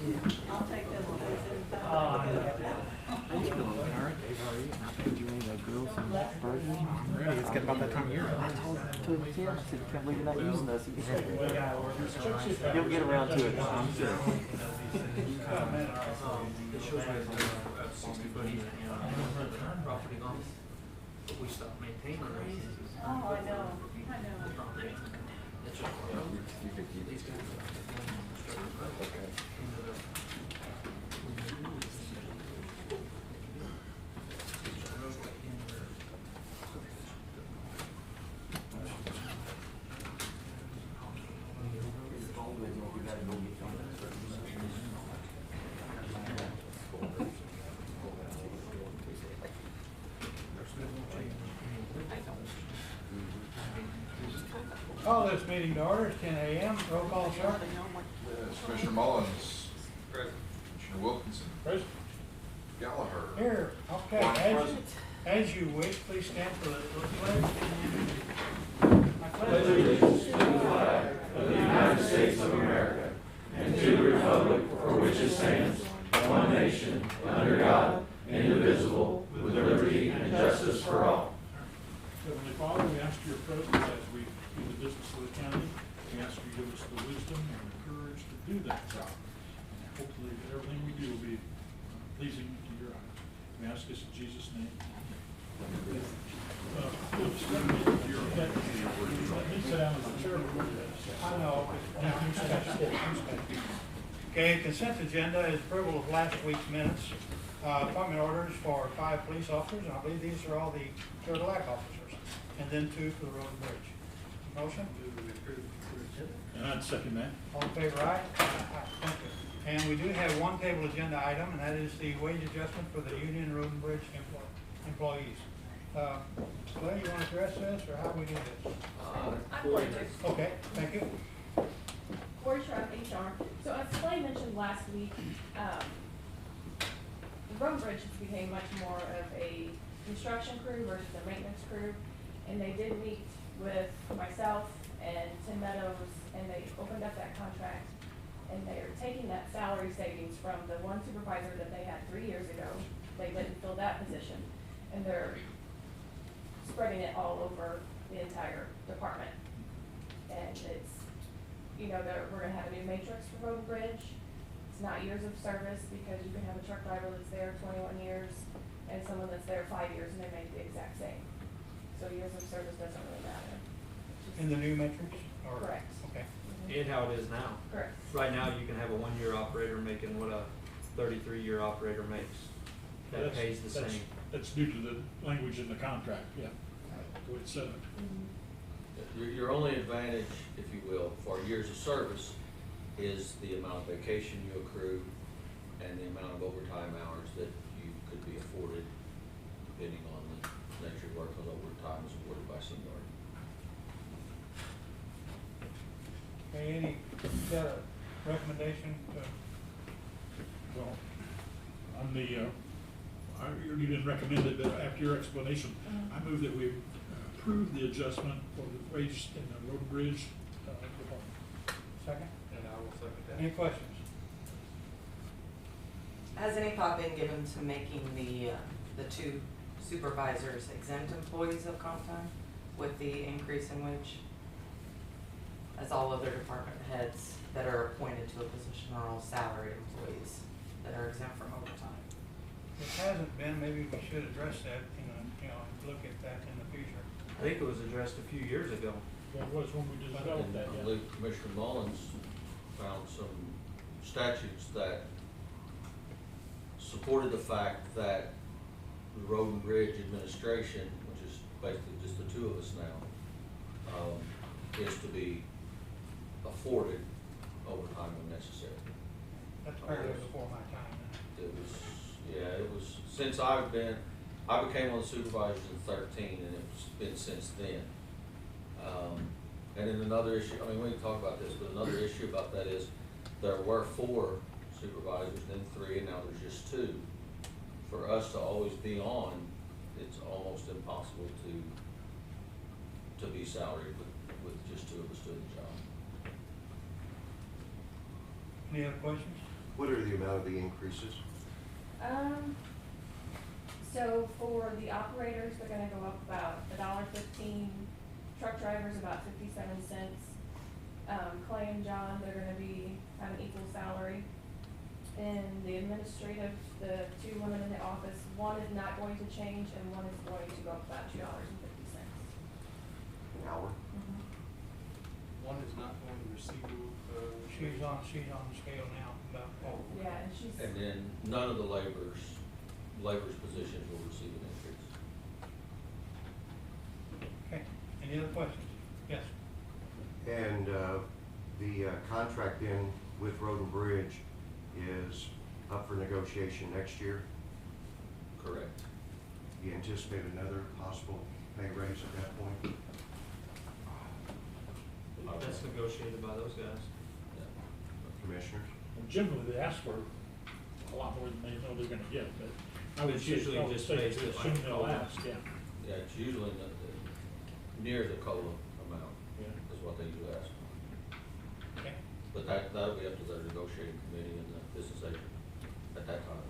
I'll take them on those. How you doing, Eric? How are you? I paid you any of that girls some burgers. Really? It's getting about that time of year. I told Tim, I said, can't believe you're not using us. He said, you'll get around to it, I'm sure. We stopped maintaining it. Oh, I know. Call this meeting to order. It's 10 a.m. Roll call, sir. Commissioner Mullins. Present. Commissioner Wilkinson. Present. Gallagher. Here. Okay. As you wish, please stand for the pledge. I pledge allegiance to the flag of the United States of America and to the republic for which it stands, one nation, under God, indivisible, with liberty and justice for all. Heavenly Father, we ask your presence as we do the business of the county. We ask you to give us the wisdom and the courage to do that job. And hopefully that everything we do will be pleasing to your eyes. We ask this in Jesus' name. I know. Okay, consent agenda is approval of last week's minutes. Appointment orders for 5 police officers, and I believe these are all the Turtle Lake officers, and then 2 for the road and bridge. Motion? And I'd second that. All in favor, aye? Aye. Thank you. And we do have one table agenda item, and that is the wage adjustment for the Union Road and Bridge employees. Clay, you want to address this, or how do we do this? I'm going to. Okay, thank you. Corey Sharp, HR. So as Clay mentioned last week, the road and bridge has became much more of a construction crew versus a maintenance crew. And they did meet with myself and Tim Meadows, and they opened up that contract. And they are taking that salary savings from the one supervisor that they had 3 years ago. They didn't fill that position. And they're spreading it all over the entire department. And it's, you know, we're gonna have a new matrix for road and bridge. It's not years of service, because you can have a truck driver that's there 21 years and someone that's there 5 years and they make the exact same. So years of service doesn't really matter. In the new matrix? Or? Correct. Okay. And how it is now. Correct. Right now, you can have a 1-year operator making what a 33-year operator makes. That pays the same. That's due to the language in the contract, yeah. The way it's set up. Your only advantage, if you will, for years of service is the amount of vacation you accrue and the amount of overtime hours that you could be afforded depending on the nature of work, because overtime is awarded by seniority. Okay, any recommendation to? Well, on the, you didn't recommend it, but after your explanation, I move that we approve the adjustment for the wage in the road and bridge department. Second? And I will second that. Any questions? Has any thought been given to making the 2 supervisors exempt employees of comp time with the increase in wage? As all other department heads that are appointed to a position are all salaried employees that are exempt from overtime. It hasn't been, maybe we should address that, look at that in the future. I think it was addressed a few years ago. That was when we developed And that, I yeah. believe Commissioner Mullins found some statutes that supported the fact that the Road and Bridge Administration, which is basically just the 2 of us now, is to be afforded overtime when necessary. That's probably before my time. It was, since I became one of the supervisors in 13, and it's been since then. And then another issue, I mean, we can talk about this, but another issue about that is there were 4 supervisors, then 3, and now there's just 2. For us to always be on, it's almost impossible to be salaried with just 2 of us doing the job. Any other questions? What are the amount of the increases? So for the operators, they're gonna go up about $1.15, truck drivers about 57 cents. Clay and John, they're gonna be, have an equal salary. And the administrative, the two women in the office, one is not going to change and one is going to go up about $2.50. An hour? One is not going to receive, She's on the scale now, about, Yeah, and she's. And then none of the laborers positions will receive an increase. okay. Any other questions? Yes. And the contract then with Road and Bridge is up for negotiation next year. Correct. You anticipate another possible pay raise at that point? That's negotiated by those guys. Commissioners? Generally, they ask for a lot more than they know they're gonna get, but I would It's say, usually I would just say based to at assume like they'll COLA. ask, yeah. Yeah, it's usually near the COLA amount Yeah. is what they do ask. Okay. But that'll be up to their negotiating committee and the business agent at that time,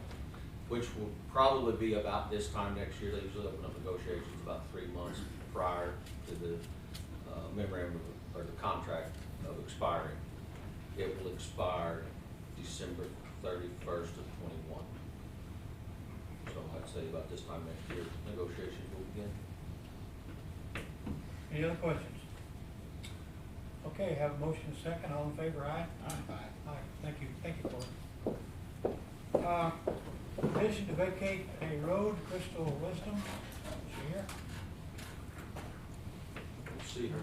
which will probably be about this time next year. They usually open up negotiations about 3 months prior to the memorandum or the contract of expiring. It will expire December 31st of 21. So I'd say about this time next year, negotiations will begin. Any other questions? Okay, have a motion second, all in favor, aye? Aye. Aye, thank you, Cory. Permission to vacate a road, Crystal Wisdom, is she here? We'll see her.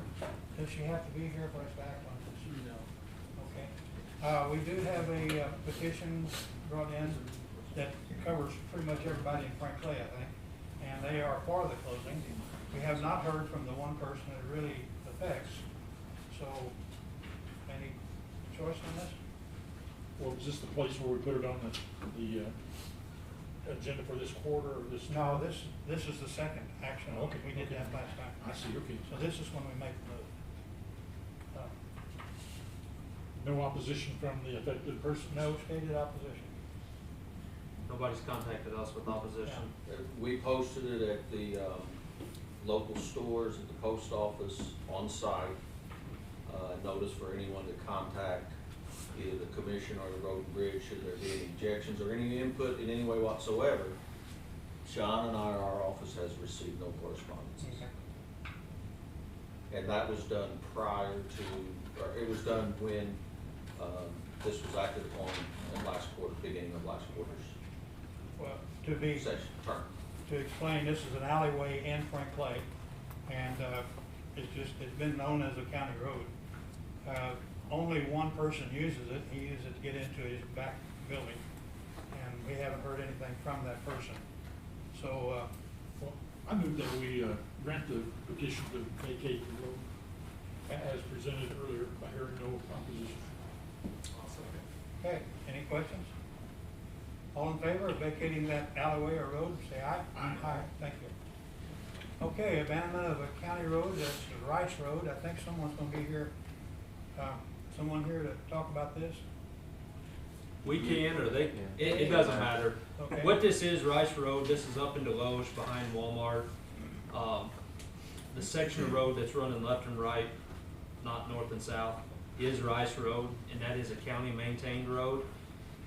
Does she have to be here for us to act on this? No. Okay. We do have a petition brought in that covers pretty much everybody in Frank Clay, I think, and they are for the closing. We have not heard from the one person that it really affects, so any choice on this? Well, is this the place where we put it on the agenda for this quarter or this? No, this is the second action. Oh, okay, We did okay. that last time. I see, okay. So this is when we make the move. No opposition from the affected person? No stated opposition. Nobody's contacted us with opposition. We posted it at the local stores, at the post office, on site. Notice for anyone to contact either the commission or the road and bridge should there be any objections or any input in any way whatsoever. Sean and our office has received no correspondence. Okay. And that was done prior to, or it was done when this was acted upon in last quarter, beginning of last quarter's Well, to be, session term. to explain, this is an alleyway in Frank Clay, and it's been known as a county road. Only one person uses it. He uses it to get into his back building, and we haven't heard anything from that person. So, Well, I move that we grant the petition to vacate the road as presented earlier by hearing no opposition. okay, any questions? All in favor of vacating that alleyway or road, say aye. Aye. Thank you. Okay, abandonment of a county road, that's the Rice Road. I think someone's gonna be here, someone here to talk about this? We can, or they, it doesn't matter. Okay. What this is, Rice Road, this is up in Deloge behind Walmart. The section of road that's running left and right, not north and south, is Rice Road, and that is a county maintained road.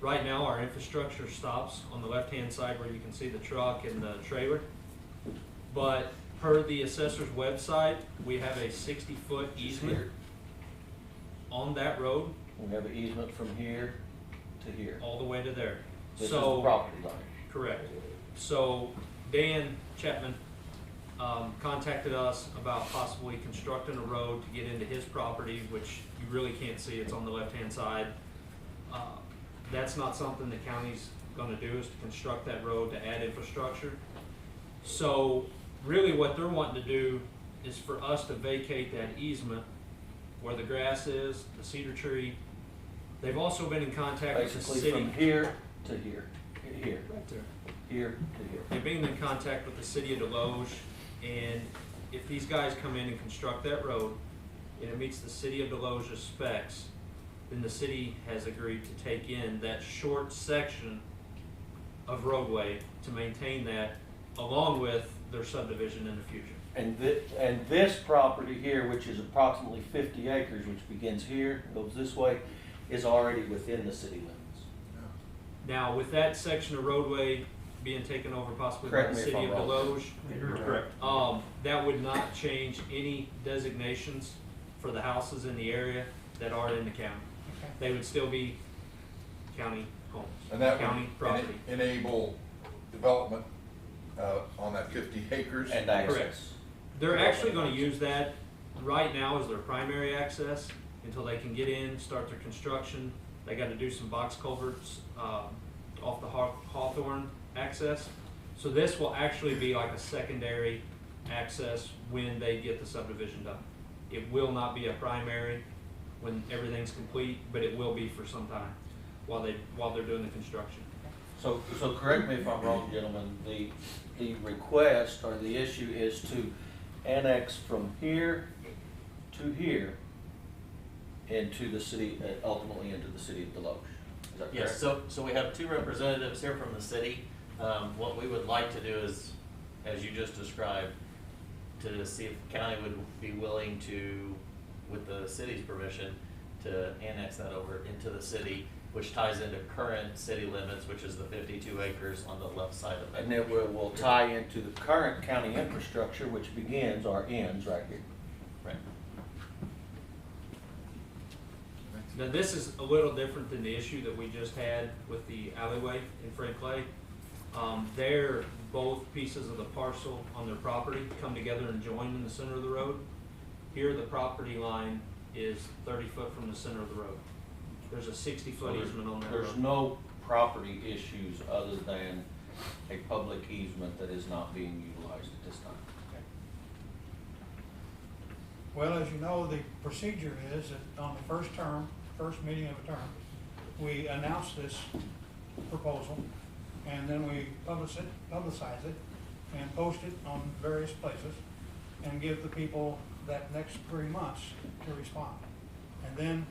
Right now, our infrastructure stops on the left-hand side where you can see the truck and the trailer. But per the assessor's website, we have a 60-foot easement on that road We have an easement from here to here. all the way to there. This is the So, property line. correct. So Dan Chapman contacted us about possibly constructing a road to get into his property, which you really can't see, it's on the left-hand side. That's not something the county's gonna do, is to construct that road to add infrastructure. So really what they're wanting to do is for us to vacate that easement where the grass is, the cedar tree. They've also been in contact with the Basically city. from here to here, here, Right there. here to here. They've been in contact with the city of Deloge, and if these guys come in and construct that road, and it meets the city of Deloge's specs, then the city has agreed to take in that short section of roadway to maintain that along with their subdivision in the future. And this property here, which is approximately 50 acres, which begins here, goes this way, is already within the city limits. Now, with that section of roadway being taken over possibly by Correct the me if city I'm of wrong. Deloge, You're correct. that would not change any designations for the houses in the area that are in the county. Okay. They would still be county homes, And that county would property. enable development, on that 50 acres. And access. They're actually gonna use that right now as their primary access until they can get in, start their construction. They gotta do some box culverts, off the Hawthorne access. So this will actually be like a secondary access when they get the subdivision done. It will not be a primary when everything's complete, but it will be for some time while they're doing the construction. So correct me if I'm wrong, gentlemen, the request or the issue is to annex from here to here into the city, ultimately into the city of Deloge. Is that correct? Yes, so we have two representatives here from the city. What we would like to do is, as you just described, to see if the county would be willing to, with the city's permission, to annex that over into the city, which ties into current city limits, which is the 52 acres on the left side of that. And it will tie into the current county infrastructure, which begins or ends right here. Right. Now, this is a little different than the issue that we just had with the alleyway in Frank Clay. There, both pieces of the parcel on their property come together and join in the center of the road. Here, the property line is 30 foot from the center of the road. There's a 60-foot easement on that road. There's no property issues other than a public easement that is not being utilized at this time. Well, as you know, the procedure is that on the first meeting of a term, we announce this proposal, and then we publicize it, and post it on various places, and give the people that next 3 months to respond. And then,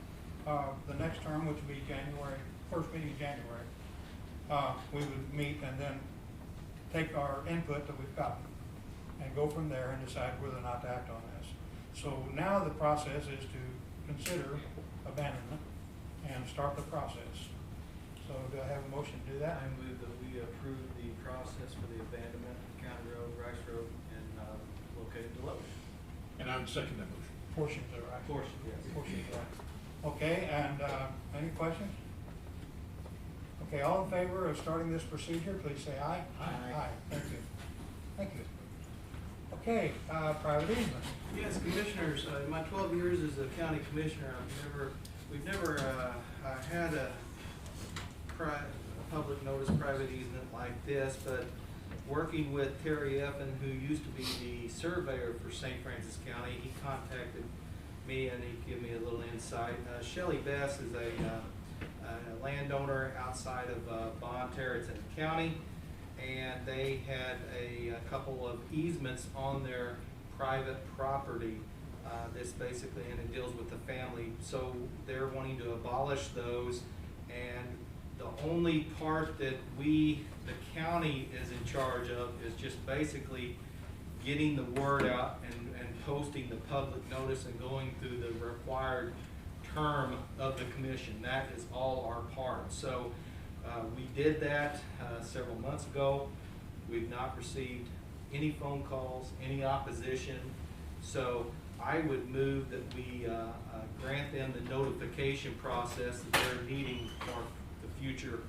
the next term, which would be January, first meeting in January, we would meet and then take our input that we've gotten and go from there and decide whether or not to act on this. So now the process is to consider abandonment and start the process. So do I have a motion to do that? I move that we approve the process for the abandonment of County Road, Rice Road, and located Deloge. And I would second that motion. Portions of it, right? Portion, yes. Portions, right. Okay, and any questions? Okay, all in favor of starting this procedure, please say aye. Aye. Aye, thank you. Thank you. Okay, private easement. Yes, commissioners, in my 12 years as a county commissioner, we've never had a public notice private easement like this, but working with Terry Effen, who used to be the surveyor for St. Francis County, he contacted me and he gave me a little insight. Shelley Bess is a landowner outside of Bonne Terre, it's in the county, and they had a couple of easements on their private property. This basically, and it deals with the family, so they're wanting to abolish those, and the only part that we, the county, is in charge of is just basically getting the word out and posting the public notice and going through the required term of the commission. That is all our part. So we did that several months ago. We've not received any phone calls, any opposition. So I would move that we grant them the notification process that they're needing for the future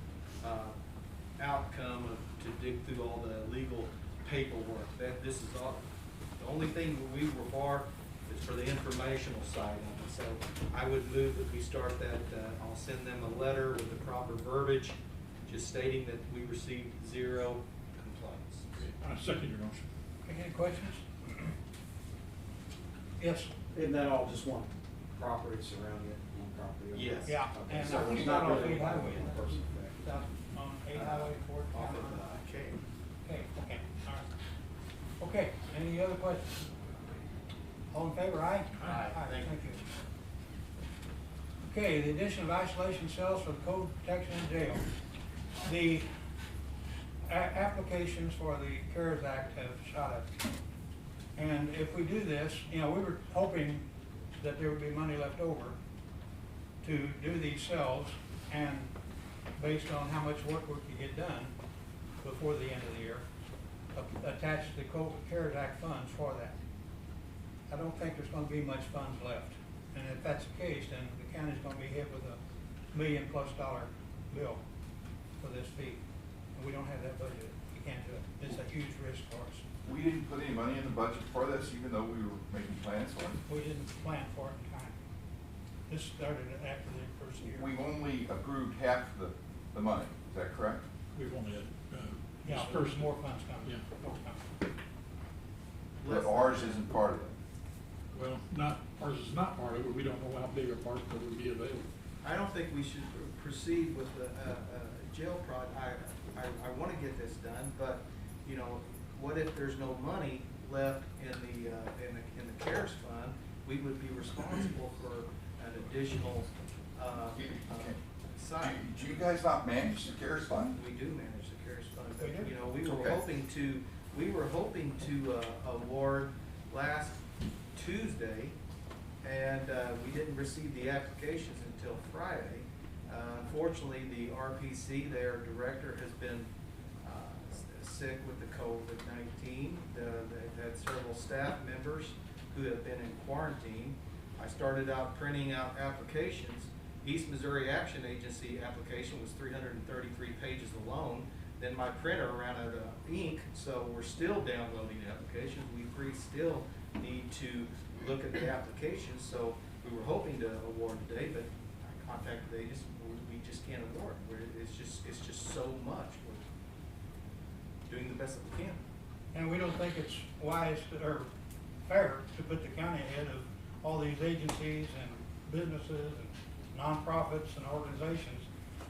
outcome to dig through all the legal paperwork. This is all, the only thing we were for is for the informational side of it. So I would move that we start that. I'll send them a letter with the proper verbiage, just stating that we received 0 complaints. I second your motion. Okay, any questions? Yes. Isn't that all just one property surrounding it, one property? Yes. Yeah. Okay, And so I think it's it's not not on really 8 one highway. person. Down on 8 highway, 4. Off of K. Okay, all right. Okay, any other questions? All in favor, aye? Aye. Thank you. Okay, the addition of isolation cells for the code protection in jail. The applications for the CARES Act have shot up. And if we do this, we were hoping that there would be money left over to do these cells, and based on how much work we could get done before the end of the year, attach the CARES Act funds for that. I don't think there's gonna be much funds left. And if that's the case, then the county's gonna be hit with $1 million+ bill for this fee. And we don't have that budget. We can't do it. It's a huge risk for us. We didn't put any money in the budget for this, even though we were making plans for it? We didn't plan for it in time. This started after the first year. We've only approved half the money, is that correct? We've only had, Yeah, there's more funds coming. Yeah. More coming. But ours isn't part of it. well, ours is not part of it, we don't know how big a part that would be available. I don't think we should proceed with the jail I want to get this done, but, what if there's no money left in the CARES fund? We would be responsible for an additional site. Do you guys not manage the CARES fund? We do manage the CARES fund, but, We do. we were hoping to award last Tuesday, and we didn't receive the applications until Friday. Unfortunately, the RPC, their director, has been sick with the COVID-19. They've had several staff members who have been in quarantine. I started out printing out applications. East Missouri Action Agency application was 333 pages alone. Then my printer ran out of ink, so we're still downloading applications. We still need to look at the applications, so we were hoping to award today, but I contacted the agency, we just can't award. It's just so much. We're doing the best that we can. And we don't think it's wise or fair to put the county ahead of all these agencies and businesses and nonprofits and organizations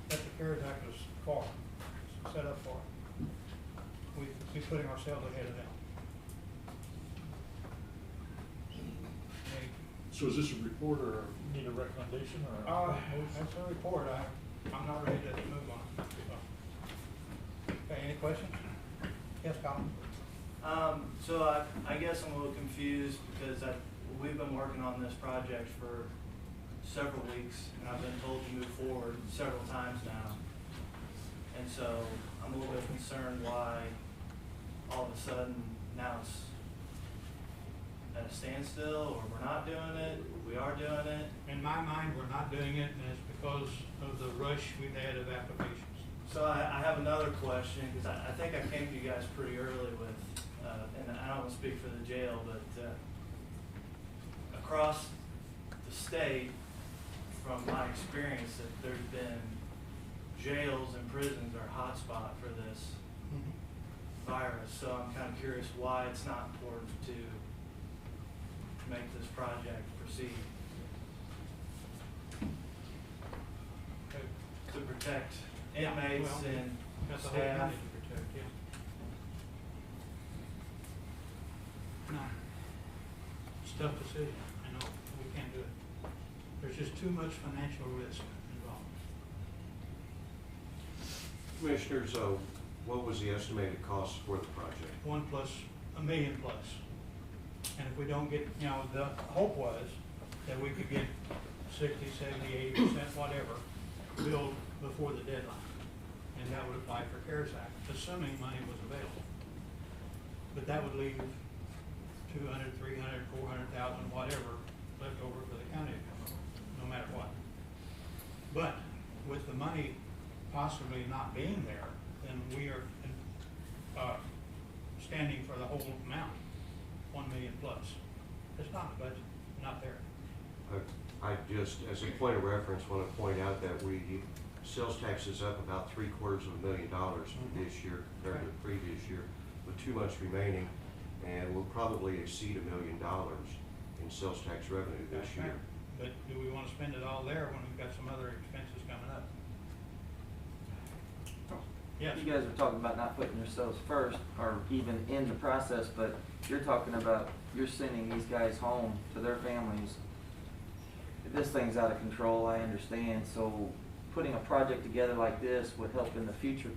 that the CARES Act was for, set up for. We're putting ourselves ahead of them. So is this a report or need a recommendation or? That's a report. I'm not ready to move on. So. Okay, any questions? Yes, Colin? So I guess I'm a little confused because we've been working on this project for several weeks, and I've been told to move forward several times now. And so I'm a little bit concerned why all of a sudden now it's at a standstill, or we're not doing it, we are doing it. In my mind, we're not doing it, and it's because of the rush we've had of applications. So I have another question, because I think I came to you guys pretty early with, and I don't want to speak for the jail, but across the state, from my experience, that there's been jails and prisons are a hotspot for this virus. So I'm kind of curious why it's not important to make this project proceed. To protect inmates and That's the whole staff. county to protect, yeah. No. It's tough to see. I know, we can't do it. There's just too much financial risk involved. Commissioners, what was the estimated cost for the project? $1 million+. And if we don't get, the hope was that we could get 60, 70, 80%, whatever, billed before the deadline. And that would apply for CARES Act, assuming money was available. But that would leave 200, 300, 400,000, whatever, left over for the county to come up, no matter what. But with the money possibly not being there, then we are standing for the whole amount, $1 million+. It's not the budget, not there. I just, as a point of reference, want to point out that sales tax is up about $750,000 this year compared to the previous year, with 2 months remaining, and we'll probably exceed $1 million in sales tax revenue this That's year. right. But do we want to spend it all there when we've got some other expenses coming up? Yes. You guys are talking about not putting yourselves first or even in the process, but you're talking about you're sending these guys home to their families. this thing's out of control, I understand, so putting a project together like this would help in the future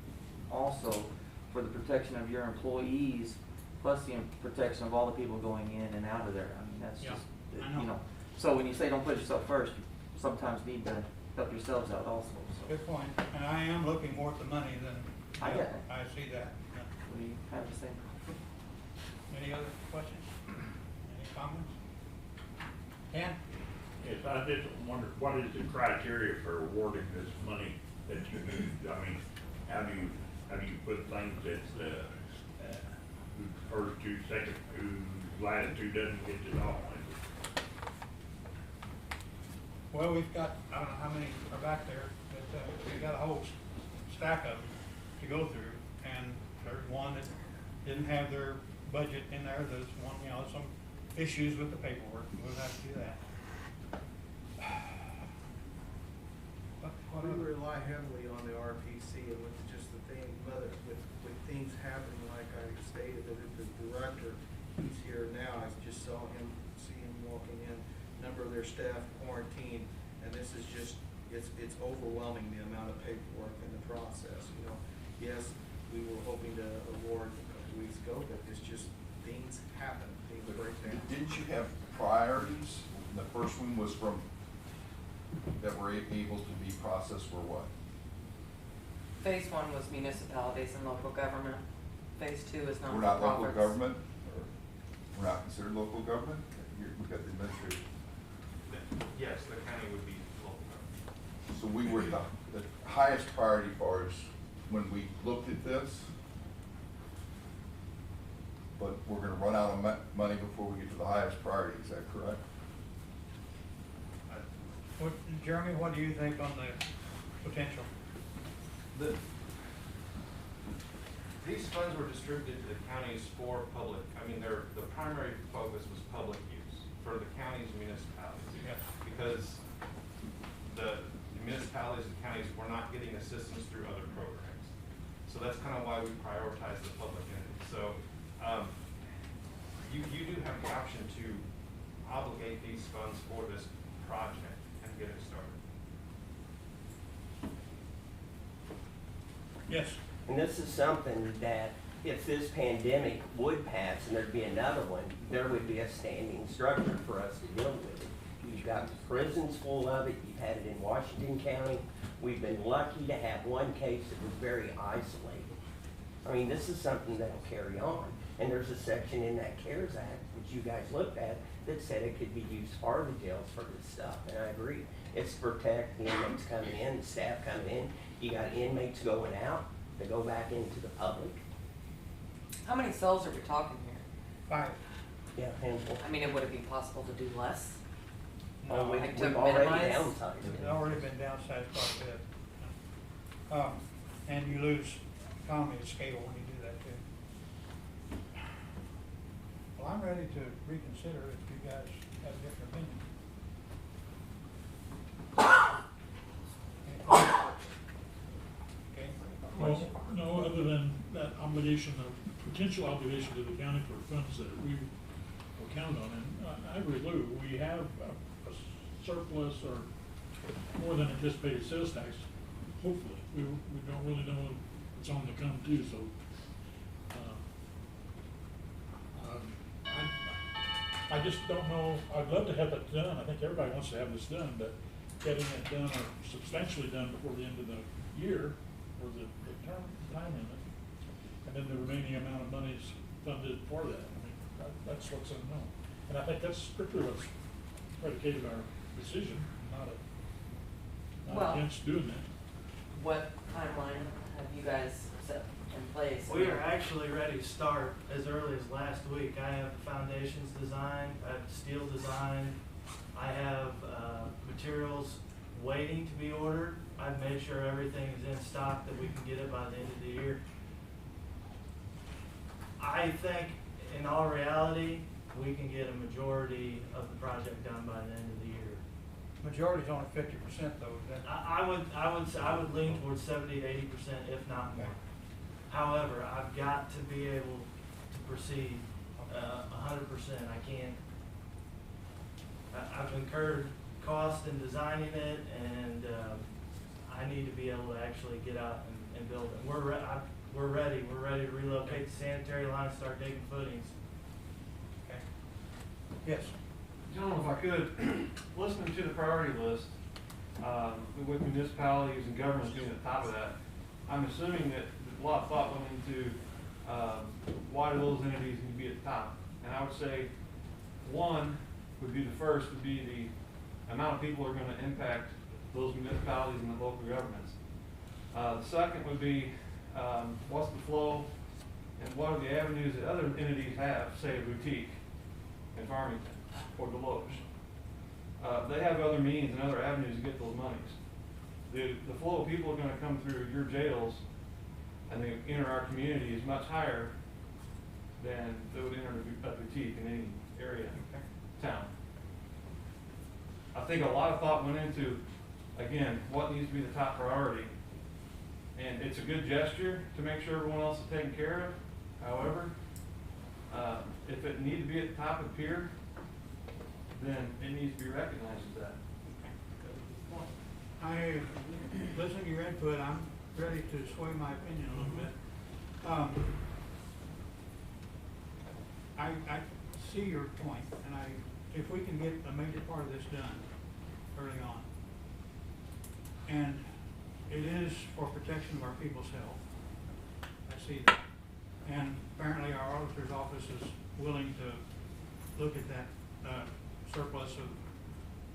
also for the protection of your employees, plus the protection of all the people going in and out of there. I mean, that's Yeah, just, I know. you know. So when you say don't put yourself first, you sometimes need to help yourselves out also, so. Good point, and I am looking more at the money than. I get it. I see that, yeah. We have the same. Any other questions? Any comments? Dan? Yes, I just wonder, what is the criteria for awarding this money that you need? I mean, how do you put things that, first two, second two, last two doesn't get it all? Well, we've got, I don't know how many are back there, but, we've got a whole stack of them to go through. And there's one that didn't have their budget in there, there's one, you know, some issues with the paperwork, we'll have to do that. What We other- rely heavily on the RPC and with just the thing, with things happening, like I stated, that the director, he's here now, I just see him walking in, number of their staff quarantined, and this is just, it's overwhelming the amount of paperwork in the process, you know. Yes, we were hoping to award a couple weeks ago, but it's just, things happen, things break down. Didn't you have priorities? And the first one was from, that were able to be processed for what? Phase 1 was municipalities and local government. Phase 2 is We're not local non-for-profits. government, or we're not considered local government? We've got the administrative. Yes, the county would be local government. So we were, the highest priority for us when we looked at this, but we're gonna run out of money before we get to the highest priority, is that correct? What, Jeremy, what do you think on the potential? These funds were distributed to the counties for public, the primary focus was public use for the counties and municipalities. Yes. Because the municipalities and counties were not getting assistance through other programs. So that's kind of why we prioritize the public entities. So, you do have the option to obligate these funds for this project and get it started. Yes. And this is something that if this pandemic would pass and there'd be another one, there would be a standing structure for us to deal with it. You've got the prisons full of it, you've had it in Washington County. We've been lucky to have one case that was very isolated. I mean, this is something that'll carry on. And there's a section in that CARES Act, which you guys looked at, that said it could be used for the jails for this stuff, and I agree. It's to protect the inmates coming in, the staff coming in. You got inmates going out, they go back into the public. How many cells are we talking here? 5. Yeah, handful. I mean, would it be possible to do less? Oh, Like to we've already minimize? downsized It's it. already been downsized quite a bit. And you lose economy of scale when you do that too. Well, I'm ready to reconsider if you guys have a different opinion. Okay. Well, no, other than that obligation, of potential obligation to the county for funds that we will count on. And I agree, Lou, we have a surplus or more than anticipated sales tax, hopefully. We don't really know what's on the come too, so. I just don't know, I'd love to have it done. I think everybody wants to have this done, but getting it done or substantially done before the end of the year or the term time limit. And then the remaining amount of money is funded for that. I mean, that's what's unknown. And I think that's strictly what's predicated our decision, not Well- against doing that. What timeline have you guys set in place? We are actually ready to start as early as last week. I have the foundations designed, I have the steel designed, I have materials waiting to be ordered. I've made sure everything is in stock that we can get it by the end of the year. I think, in all reality, we can get a majority of the project done by the end of the year. Majority's only 50% though, is that? I would lean towards 70 to 80%, if not more. However, I've got to be able to proceed 100%. I can't. I've incurred cost in designing it, and, I need to be able to actually get out and build it. We're ready to relocate the sanitary line and start digging footings. Okay. Yes. Gentlemen, if I could, listening to the priority list, with municipalities and governments being at the top of that, I'm assuming that a lot of thought went into, why do those entities need to be at the top? And I would say, one would be the first, would be the amount of people who are gonna impact those municipalities and the local governments. The second would be, what's the flow and what are the avenues that other entities have, say a boutique in Farmington or Deloche. They have other means and other avenues to get those monies. The flow of people are gonna come through your jails and they enter our community is much higher than they would enter a boutique in any area, town. I think a lot of thought went into, again, what needs to be the top priority. And it's a good gesture to make sure everyone else is taken care of. However, if it needs to be at the top of peer, then it needs to be recognized as that. Listening to your input, I'm ready to sway my opinion a little bit. I see your point, and if we can get a major part of this done early on, and it is for protection of our people's health, I see that. And apparently our auditor's office is willing to look at that surplus of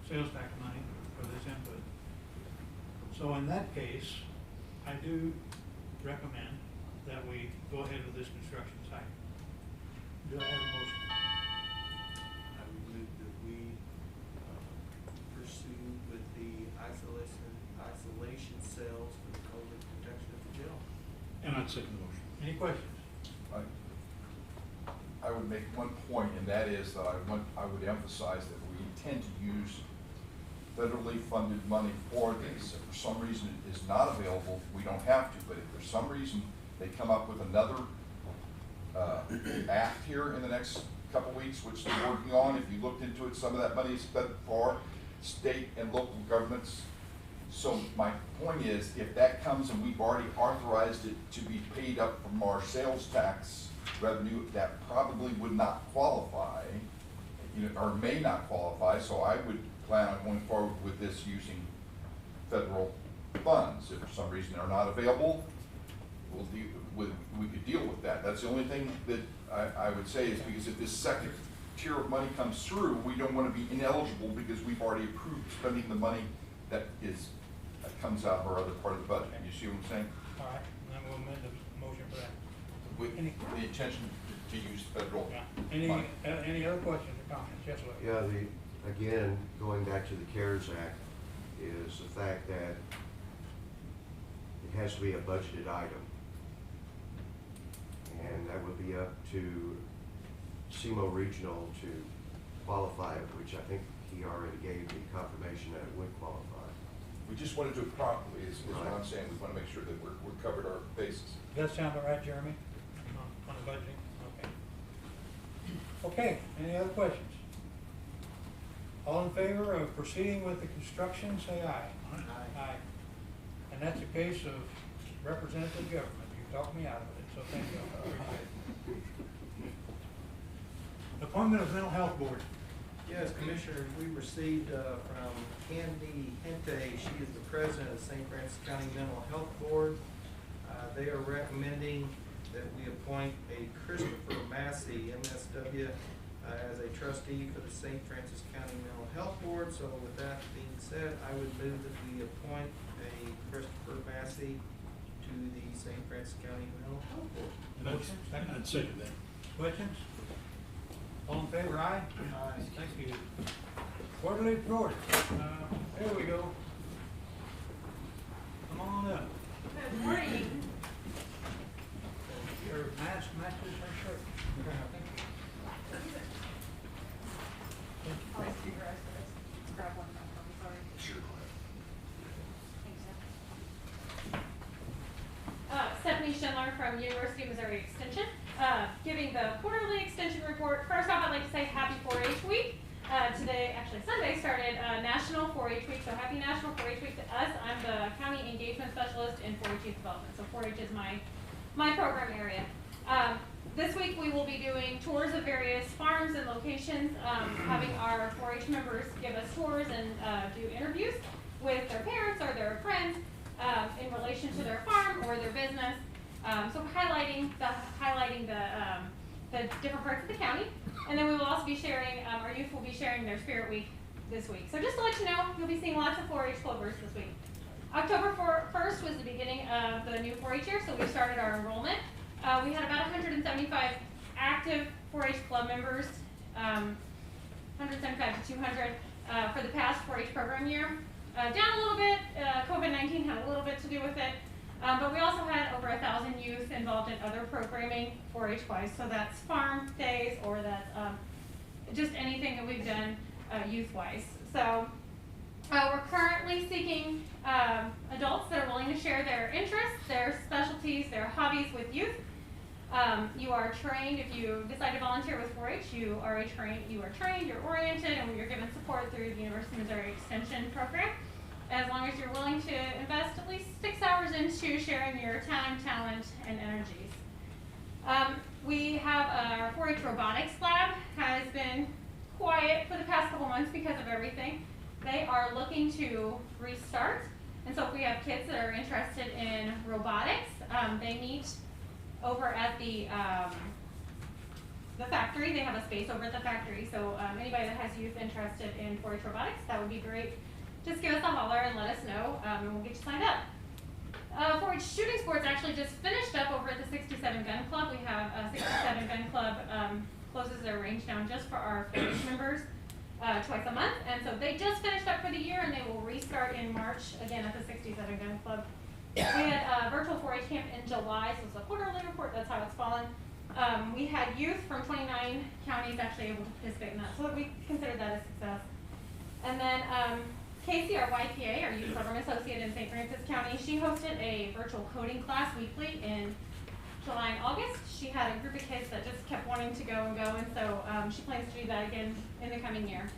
sales tax money for this input. So in that case, I do recommend that we go ahead with this construction site. Do I have a motion? I would move that we pursue with the isolation cells for the COVID protection of the jail. And I'd second the motion. Any questions? I would make one point, and that is that I would emphasize that we intend to use federally funded money for this. If for some reason it is not available, we don't have to, but if for some reason they come up with another act here in the next couple weeks, which they're working on, if you looked into it, some of that money is spent for state and local governments. So my point is, if that comes and we've already authorized it to be paid up from our sales tax revenue, that probably would not qualify, or may not qualify, so I would plan on going forward with this using federal funds. If for some reason they're not available, we could deal with that. That's the only thing that I would say is because if this second tier of money comes through, we don't want to be ineligible because we've already approved spending the money that comes out of our other part of the budget. You see what I'm saying? All right, then we'll amend the motion for that. With the intention to use federal Yeah. money. Any other questions or comments? Yes, Louis? Yeah, again, going back to the CARES Act, is the fact that it has to be a budgeted item. And that would be up to SEMO Regional to qualify it, which I think he already gave me confirmation that it would qualify. We just want to do it properly, is what I'm saying. We want to make sure that we're covered our bases. Does that sound all right, Jeremy, on the budgeting? Okay. Okay, any other questions? All in favor of proceeding with the construction, say aye. Aye. And that's a case of representative government. You talked me out of it, so thank you. I appreciate it. Appointment of Mental Health Board. Yes, Commissioner, we received from Candy Hente, she is the president of the St. Francis County Mental Health Board. They are recommending that we appoint a Christopher Massey, MSW, as a trustee for the St. Francis County Mental Health Board. So with that being said, I would move that we appoint a Christopher Massey to the St. Francis County Mental Health Board. Motion? I'd second that. Questions? All in favor, aye? Aye. Thank you. Quarterly report. There we go. Come on up. Good morning. Your mask matches her shirt. Thank you. I'll just do the rest of this. Grab one from them, sorry. Sure. Stephanie Schindler from University of Missouri Extension, giving the quarterly extension report. First off, I'd like to say happy 4-H week. today, actually Sunday, started National 4-H Week. So happy National 4-H Week to us. I'm the County Engagement Specialist in 4-H Youth Development. So 4-H is my program area. This week we will be doing tours of various farms and locations, having our 4-H members give us tours and do interviews with their parents or their friends in relation to their farm or their business. So highlighting the different parts of the county. And then we will also be sharing, our youth will be sharing their Spirit Week this week. So just to let you know, you'll be seeing lots of 4-H Clovers this week. October 1st was the beginning of the new 4-H year, so we started our enrollment. We had about 175 active 4-H club members, 175 to 200 for the past 4-H program year. Down a little bit, COVID-19 had a little bit to do with it, but we also had over 1,000 youth involved in other programming 4-H wise, so that's farm days or that's just anything that we've done youth wise. So we're currently seeking adults that are willing to share their interests, their specialties, their hobbies with youth. You are trained, if you decide to volunteer with 4-H, you are trained, you're oriented, and you're given support through the University of Missouri Extension Program, as long as you're willing to invest at least 6 hours into sharing your time, talent, and energies. We have our 4-H robotics lab has been quiet for the past couple months because of everything. They are looking to restart, and so if we have kids that are interested in robotics, they meet over at the factory. They have a space over at the factory, so anybody that has youth interested in 4-H robotics, that would be great. Just give us a holler and let us know, and we'll get you signed up. 4-H shooting sports actually just finished up over at the 67 Gun Club. We have a 67 Gun Club closes their range down just for our 4-H members twice a month, and so they just finished up for the year, and they will restart in March again at the 67 Gun Club. We had a virtual 4-H camp in July, so it's a quarterly report, that's how it's fallen. We had youth from 29 counties actually able to participate in that, so we consider that a success. And then Casey, our YPA, our Youth Program Associate in St. Francis County, she hosted a virtual coding class weekly in July and August. She had a group of kids that just kept wanting to go, and so she plans to do that again in the coming year.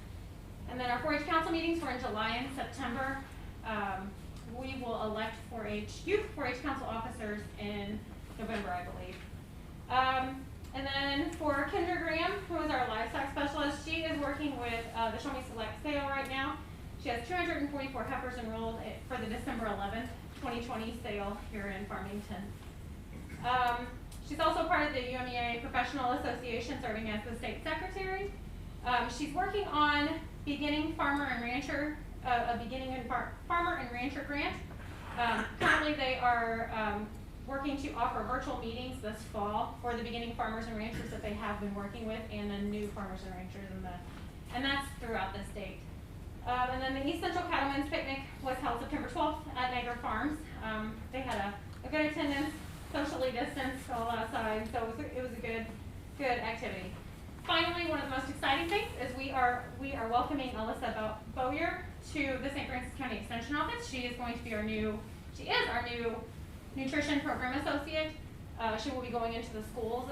And then our 4-H council meetings were in July and September. We will elect 4-H youth 4-H council officers in November, I believe. And then for Kendra Graham, who is our livestock specialist, she is working with the Show Me Select sale right now. She has 244 heifers enrolled for the December 11th, 2020 sale here in Farmington. She's also part of the UMEA Professional Association, serving as the state secretary. She's working on beginning farmer and rancher, farmer and rancher grant. Currently they are working to offer virtual meetings this fall for the beginning farmers and ranchers that they have been working with, and the new farmers and ranchers, and that's throughout the state. And then the East Central Cattlemen's Picnic was held September 12th at Niagara Farms. They had a good attendance, socially distanced, all outside, so it was a good activity. Finally, one of the most exciting things is we are welcoming Alyssa Bowyer to the St. Francis County Extension Office. She is our new nutrition program associate. She will be going into the schools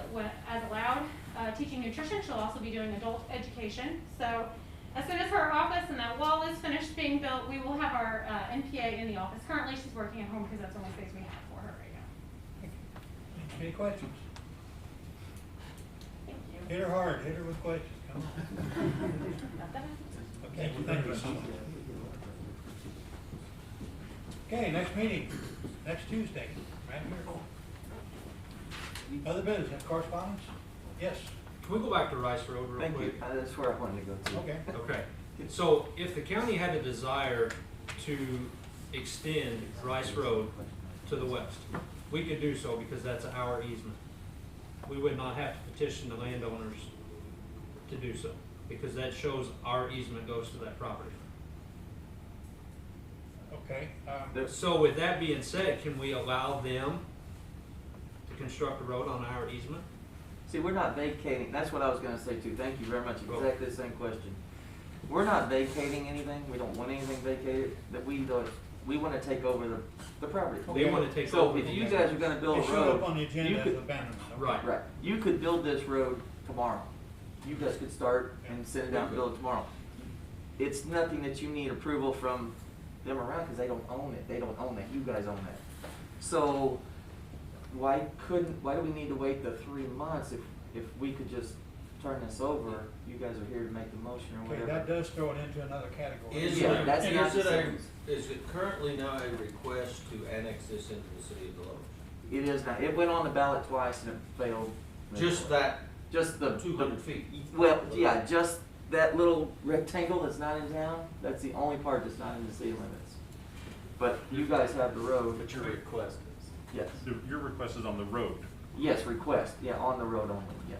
as allowed, teaching nutrition. She'll also be doing adult education. So as soon as her office and that wall is finished being built, we will have our NPA in the office. Currently, she's working at home because that's the only space we have for her right now. Any questions? Thank you. Hit her hard, hit her with questions, come on. Okay, thank you so much. Okay, next meeting, next Tuesday, right here. Other business, have correspondence? Yes. Can we go back to Rice Road real Thank quick? you. That's where I wanted to go to. Okay. Okay, so if the county had a desire to extend Rice Road to the west, we could do so because that's our easement. We would not have to petition the landowners to do so, because that shows our easement goes to that property. Okay. So with that being said, can we allow them to construct a road on our easement? See, we're not vacating, that's what I was gonna say too, thank you very much, exactly the same question. We're not vacating anything, we don't want anything vacated, that we wanna take over the property. They wanna take So over. if you guys are gonna build a It showed road. up on the agenda you as could- abandonment. Okay. Right. Right, you could build this road tomorrow, you guys could start and send it out and build it tomorrow. It's nothing that you need approval from them around, cause they don't own it, they don't own it, you guys own it. So, why do we need to wait the 3 months if we could just turn this over? You guys are here to make the motion or Okay, whatever. that does throw it into another category. Yeah, that's Is not the it same. is it currently now a request to annex this into the city of Deloach? It is not, it went on the ballot twice and it failed. Just that Just the. 200 feet? Well, yeah, just that little rectangle that's not in town, that's the only part that's not in the city limits. But you guys have the road. But your request is. Yes, Your request is on the road. yes, request, yeah, on the road only, yes.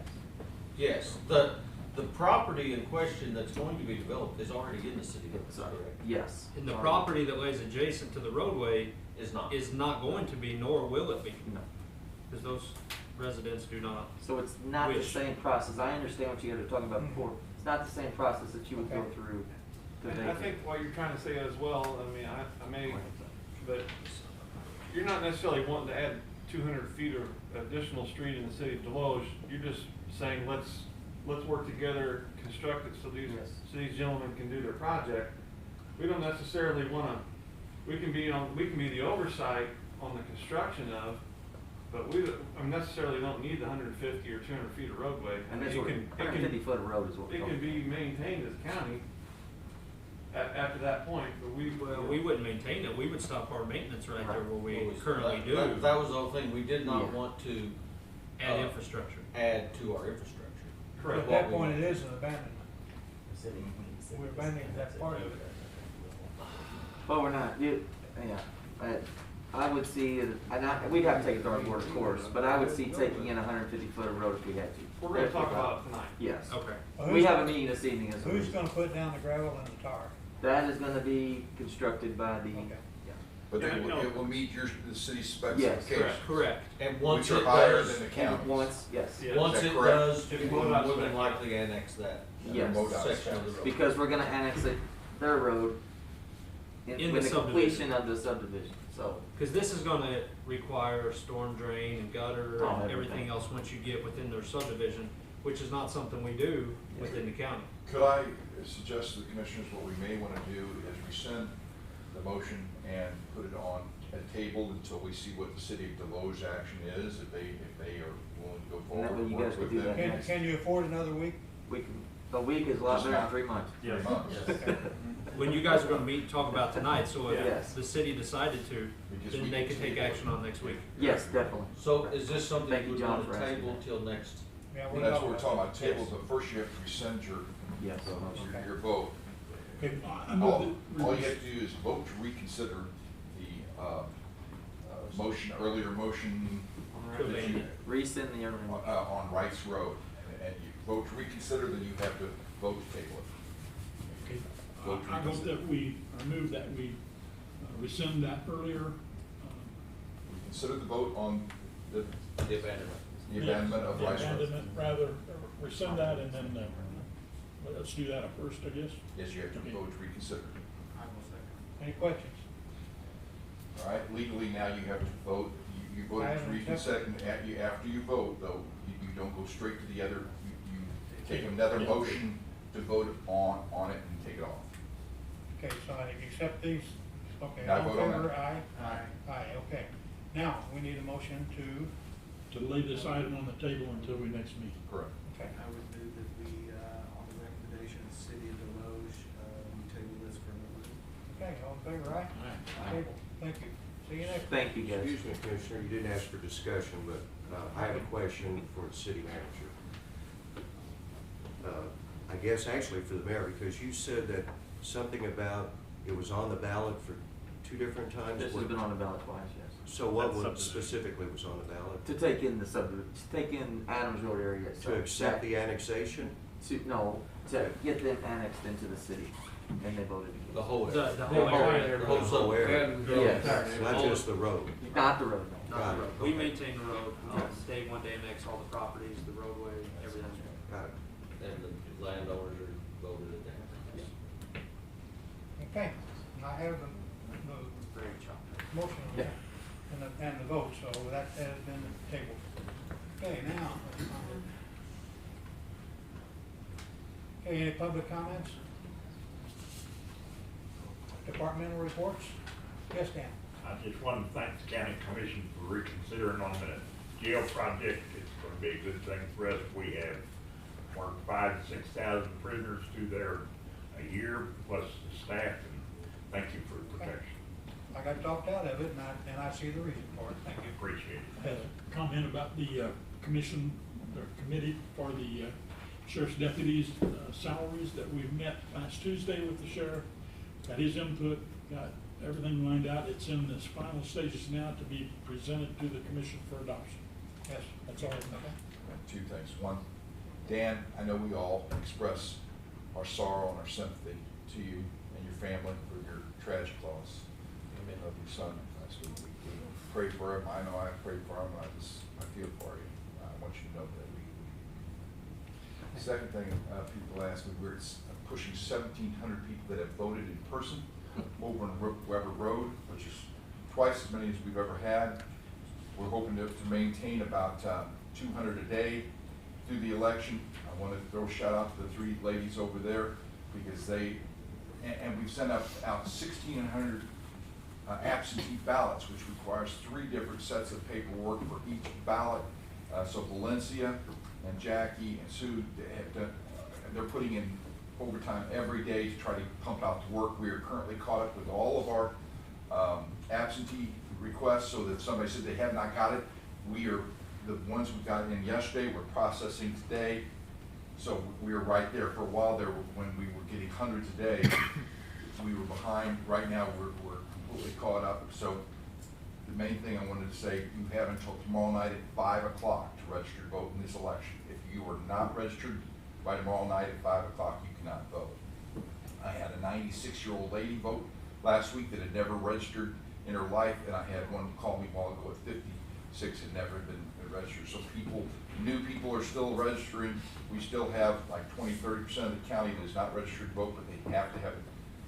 Yes, the property in question that's going to be developed is already in the city limits, correct? Yes. And the property that lays adjacent to the roadway Is not. is not going to be, nor will it be, No. because those residents do not. So it's not the Wish. same process. I understand what you guys were talking about before. It's not the same process that you would go Okay. through to And I make think it. what you're trying to say as well, I mean, I may, but you're not necessarily wanting to add 200 feet of additional street in the city of Deloge. You're just saying, let's work together, construct it so these gentlemen can do their project. We don't necessarily wanna, we can be the oversight on the construction of, but we necessarily don't need the 150 or 200 feet of roadway. And that's It what, can- 150 foot of road is what we're It can talking be maintained as county after that point, but Well, we wouldn't maintain it, we would stop our maintenance right there where we Well, currently do. That was the whole thing, we did not Yeah. want to Add infrastructure. add to our infrastructure. But at that point, it is an abandonment. We're abandoning that part of it. But we're not, I would see, we'd have to take it to our board, of course, but I would see taking in 150 foot of road if we had to. We're gonna talk about it tonight. Yes. Okay. Well, We who's- have a meeting this evening as well. Who's gonna put down the gravel and the tar? That is gonna be constructed by the, Okay. But Yeah, no. it will meet the city's Yes, specifications. Correct. And once Which it are higher does, than the county's. once, yes, Yeah. once Is that it correct? does, we If will you go out more than spec. likely annex that yes. MoDOT. section of the road. Because we're gonna annex it, their road, In with the the completion of the subdivision, so. Because this is gonna require storm drain and gutter Oh, and everything. everything else once you get within their subdivision, which is not something we do within the county. Could I suggest to the commissioners, what we may want to do is rescind the motion and put it on a table until we see what the city of Deloge action is, if they are willing to go And forward that way and you work guys could with do them. that. Can you afford another week? We can, a week is a lot Just better than not- 3 months. 3 months. When you guys are gonna meet and talk about tonight, so Yes. if the city decided to, Because then we they can could take table it. action on next week. Yes, definitely. So is this something Thank you you, would John, want for to asking table that. till next? Yeah, Well, that's what we're talking about, table, but first you have to rescind your Yes. your vote. Okay, I All move that all we you have to do is vote to reconsider the motion, earlier motion To that amend you- it. Rescind the other one. on Wrights Road, and you vote to reconsider, then you have to vote to table it. Okay, Vote to I vote reconsider. that we, I move that we rescind that earlier. Consider the vote on the abandonment. The abandonment of The Rice Road. abandonment, rather, rescind that and then, let's do that first, I guess. Yes, you have to Okay. vote to reconsider. Any questions? All right, legally now you have to vote, you I vote to haven't reconsider, after you vote, though, you don't go straight to the other, you take another motion to vote on it and take it off. Okay, so I accept these, okay, Now all in vote on favor, that. aye? Aye, okay. Now, we need a motion to, To lay this item on the table until we next meet. Correct. okay, I would move that we, on the recommendation of the city of Deloge, we table this for another week. okay, all in favor, aye? Aye. Table, thank you. See you next. Thank you, guys. Excuse me, Commissioner, you didn't ask for discussion, but I have a question for the city manager. I guess actually for the mayor, because you said that something about, it was on the ballot for 2 different times? This has been on the ballot twice, yes. So what specifically was on the ballot? To take in the subdivision, to take in Adams Road area To itself. accept the annexation? No, to get them annexed into the city, and they voted against. The whole The, area. the whole area. The whole whole area. Yes. Not just the road? Not the road, no. Not the road. We Okay. maintain the road. Yes. They want to annex all the properties, the roadway, everything. Got it. And the landowners are voted it down. Okay, I have the Very choppy. motion Yeah. and the vote, so that has been tabled. Okay, now, Okay, any public comments? Departmental reports? Yes, Dan? I just want to thank the county commission for reconsidering on the jail project. It's going to be a good thing for us. We have worked 5,000 to 6,000 prisoners through there a year, plus the staff, and thank you for the protection. I got talked out of it, and I see the reason for it. Thank you. Appreciate it. Had a comment about the commission, or committee for the sheriff's deputies' salaries that we met last Tuesday with the sheriff. Got his input, got everything lined out. It's in this final stages now to be presented to the commission for adoption. Yes, that's all. Two things. One, Dan, I know we all express our sorrow and our sympathy to you and your family for your tragic loss of your son last week. We pray for him. I know I prayed for him. I feel for you. I want you to know that we. The second thing, people ask me, we're pushing 1,700 people that have voted in person over on Weber Road, which is twice as many as we've ever had. We're hoping to maintain about 200 a day through the election. I want to throw a shout out to the 3 ladies over there because and we've sent out 1,600 absentee ballots, which requires 3 different sets of paperwork for each ballot. So Valencia and Jackie and Sue, they're putting in overtime every day to try to pump out the work. We are currently caught up with all of our absentee requests, so that if somebody said they have not got it, we are the ones we got in yesterday, we're processing today. So we were right there. For a while there, when we were getting hundreds a day, we were behind. Right now, we're completely caught up. So the main thing I wanted to say, you have until tomorrow night at 5 o'clock to register to vote in this election. If you are not registered by tomorrow night at 5 o'clock, you cannot vote. I had a 96-year-old lady vote last week that had never registered in her life, and I had one call me a while ago at 56 had never been registered. So new people are still registering. We still have like 20–30% of the county that is not registered to vote, but they have to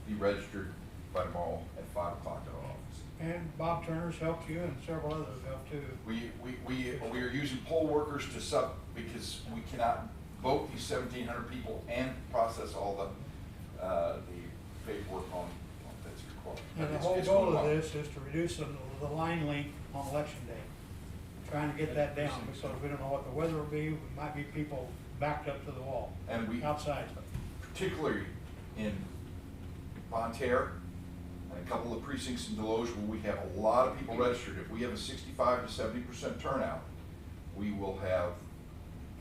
be registered by tomorrow at 5 o'clock at our office. And Bob Turner's helped you, and several others helped too. We are using poll workers to because we cannot vote these 1,700 people and process all the paperwork on that's required. And the whole goal of this is to reduce the line length on election day. Trying to get that down because we don't know what the weather will be. We might be people backed up to the wall. And we outside, particularly in Bonne Terre and a couple of precincts in Deloge where we have a lot of people registered. If we have a 65 to 70% turnout, we will have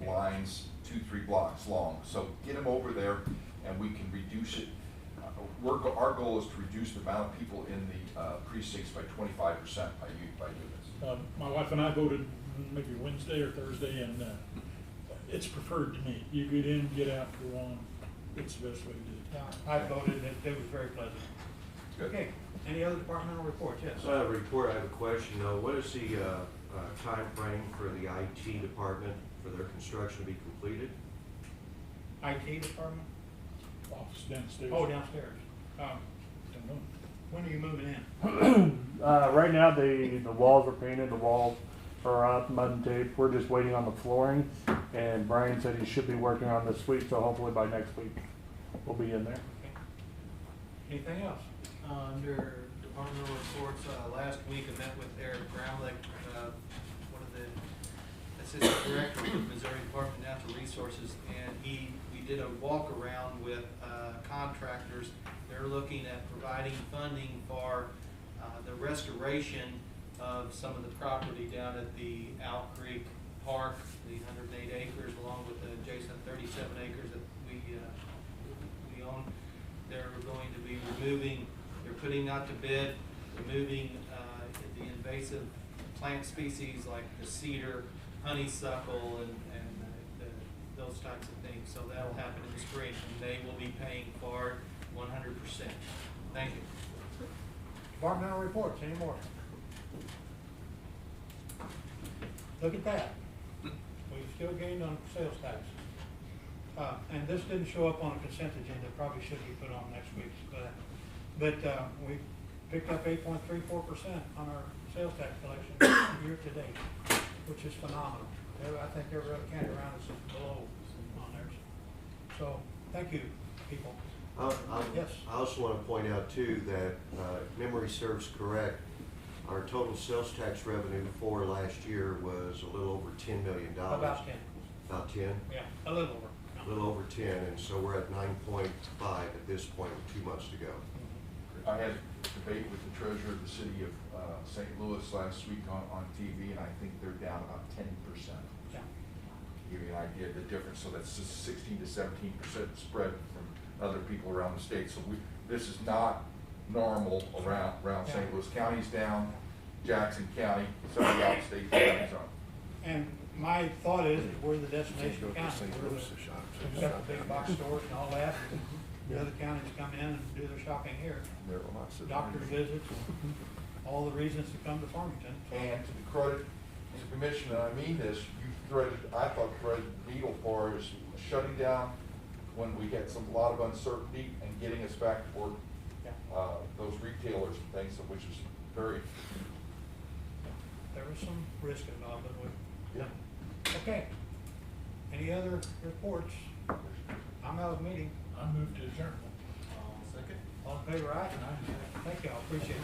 lines 2–3 blocks long. So get them over there, and we can reduce it. Our goal is to reduce the amount of people in the precincts by 25% by doing this. My wife and I voted maybe Wednesday or Thursday, and it's preferred to me. You get in, get out, go on. It's the best way to do it. yeah, I voted, and it was very pleasant. Good. Okay, any other departmental reports? Yes. So I have a report, I have a question though. What is the time frame for the IT department for their construction to be completed? IT department? Office downstairs. Oh, downstairs. Don't know. When are you moving in? Right now, the walls are painted, the walls are up, mud and tape. We're just waiting on the flooring, and Brian said he should be working on this week, so hopefully by next week we'll be in there. Okay. Anything else? Under departmental reports, last week I met with Eric Bramlick, one of the assistant directors of Missouri Department of Natural Resources, and we did a walk around with contractors. They're looking at providing funding for the restoration of some of the property down at the Owl Creek Park, the 108 acres, along with the adjacent 37 acres that we own. They're going to be removing, they're putting out to bid, removing the invasive plant species like the cedar, honeysuckle, and those types of things. So that'll happen in the spring, and they will be paying for 100%. Thank you. Departmental reports, any more? Look at that. We've still gained on sales tax. And this didn't show up on a consent agenda, probably should be put on next week's, but we picked up 8.34% on our sales tax collection year to date, which is phenomenal. I think every other county around us is below on theirs. So Thank you, people. Yes. I also want to point out too that, if memory serves correct, our total sales tax revenue for last year was a little over $10 million. About 10. About 10? Yeah, a little over. A little over 10, and so we're at 9.5 at this point with 2 months to go. I had a debate with the treasurer of the city of St. Louis last week on TV, and I think they're down about 10%. Yeah. Give you an idea of the difference, so that's just 16 to 17% spread from other people around the state. So this is not normal around St. Louis. County's down, Jackson County, some of the outstate counties are. And my thought is that we're the destination county. We've got the big box stores and all that. The other counties come in and do their shopping here. Doctor's visits, all the reasons to come to Farmington. And to the credit to the commission, and I mean this, I thought threaded the needle for is shutting down when we had a lot of uncertainty and getting us back to work. Those retailers and things, which is very. There was some risk involved, but okay. Any other reports? I'm out of meeting. I moved to adjourn. Second. All in favor, aye? Thank you, I appreciate it.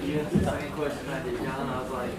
You asked the same question I did, John. I was like,